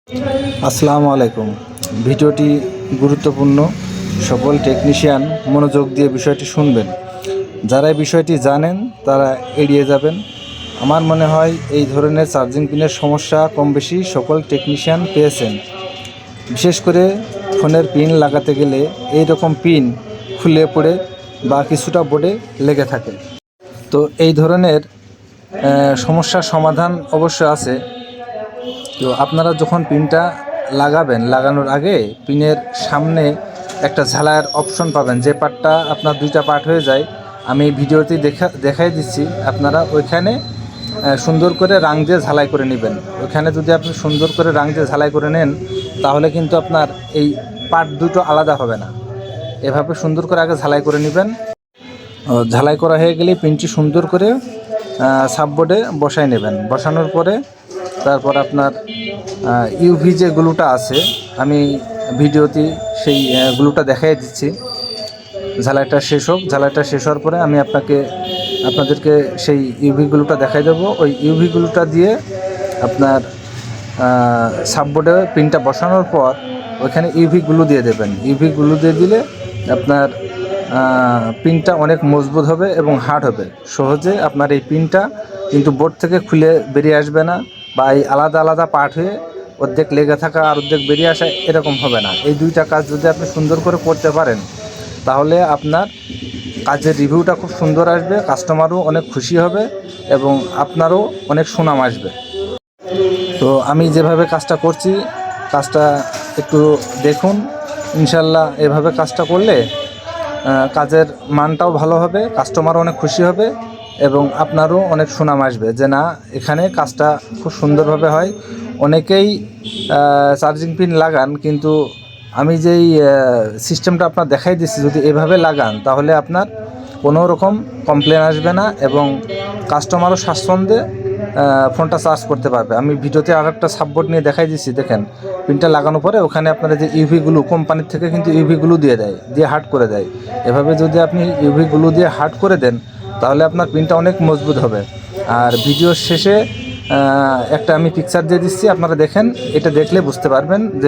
আসসালামু আলাইকুম। ভিডিওটি গুরুত্বপূর্ণ, সকল টেকনিশিয়ান মনোযোগ দিয়ে বিষয়টি শুনবেন। যারা এই বিষয়টি জানেন তারা এড়িয়ে যাবেন। আমার মনে হয় এই ধরনের চার্জিং পিনের সমস্যা কম বেশি সকল টেকনিশিয়ান পেয়েছেন। বিশেষ করে ফোনের পিন লাগাতে গেলে এই রকম পিন খুলে পড়ে বা কিছুটা বোর্ডে লেগে থাকে। তো এই ধরনের সমস্যার সমাধান অবশ্য আছে। তো আপনারা যখন পিনটা লাগাবেন, লাগানোর আগে পিনের সামনে একটা ঝালাইয়ের অপশন পাবেন, যে পার্টটা আপনার দুইটা পার্ট হয়ে যায়। আমি ভিডিওতে দেখাই দিচ্ছি। আপনারা ওইখানে সুন্দর করে রাং দিয়ে ঝালাই করে নেবেন। ওইখানে যদি আপনি সুন্দর করে রাং দিয়ে ঝালাই করে নেন, তাহলে কিন্তু আপনার এই পার্ট দুটো আলাদা হবে না। এভাবে সুন্দর করে আগে ঝালাই করে নেবেন। ঝালাই করা হয়ে গেলে পিনটি সুন্দর করে সাববোর্ডে বসাই নেবেন। বসানোর পরে তারপর আপনার ইউভি যে গ্লুটা আছে, আমি ভিডিওতে সেই গ্লুটা দেখাই দিচ্ছি। ঝালাইটা শেষ হোক, ঝালাইটা শেষ হওয়ার পরে আমি আপনাদেরকে সেই ইউভি গ্লুটা দেখাই দেবো। ওই ইউভি গ্লুটা দিয়ে আপনার সাববোর্ডে পিনটা বসানোর পর ওইখানে ইউভি গ্লু দিয়ে দেবেন। ইউভি গ্লু দিয়ে দিলে আপনার পিনটা অনেক মজবুত হবে এবং হার্ড হবে। সহজে আপনার এই পিনটা কিন্তু বোর্ড থেকে খুলে বেরিয়ে আসবে না, বা এই আলাদা আলাদা পার্ট হয়ে অর্ধেক লেগে থাকা আর অর্ধেক বেরিয়ে আসা এরকম হবে না। এই দুইটা কাজ যদি আপনি সুন্দর করে করতে পারেন, তাহলে আপনার কাজের রিভিউটা খুব সুন্দর আসবে, কাস্টমারও অনেক খুশি হবে এবং আপনারও অনেক সুনাম আসবে। তো আমি যেভাবে কাজটা করছি, কাজটা একটু দেখুন। ইনশাল্লাহ এভাবে কাজটা করলে কাজের মানটাও ভালো হবে, কাস্টমারও অনেক খুশি হবে এবং আপনারও অনেক সুনাম আসবে যে না, এখানে কাজটা খুব সুন্দরভাবে হয়। অনেকেই চার্জিং পিন লাগান, কিন্তু আমি যেই সিস্টেমটা আপনার দেখাই দিচ্ছি, যদি এভাবে লাগান তাহলে আপনার কোনো রকম কমপ্লেন আসবে না এবং কাস্টমারও স্বাচ্ছন্দ্যে ফোনটা চার্জ করতে পারবে। আমি ভিডিওতে আর একটা সাববোর্ড নিয়ে দেখাই দিচ্ছি। দেখেন, পিনটা লাগানোর পরে ওখানে আপনারা যে ইউভি গ্লু, কোম্পানির থেকে কিন্তু ইউভি গ্লু দিয়ে হার্ড করে দেয়। এভাবে যদি আপনি ইউভি গ্লু দিয়ে হার্ড করে দেন, তাহলে আপনার পিনটা অনেক মজবুত হবে। আর ভিডিওর শেষে একটা আমি পিকচার দিয়ে দিচ্ছি, আপনারা দেখেন। এটা দেখলে বুঝতে পারবেন যে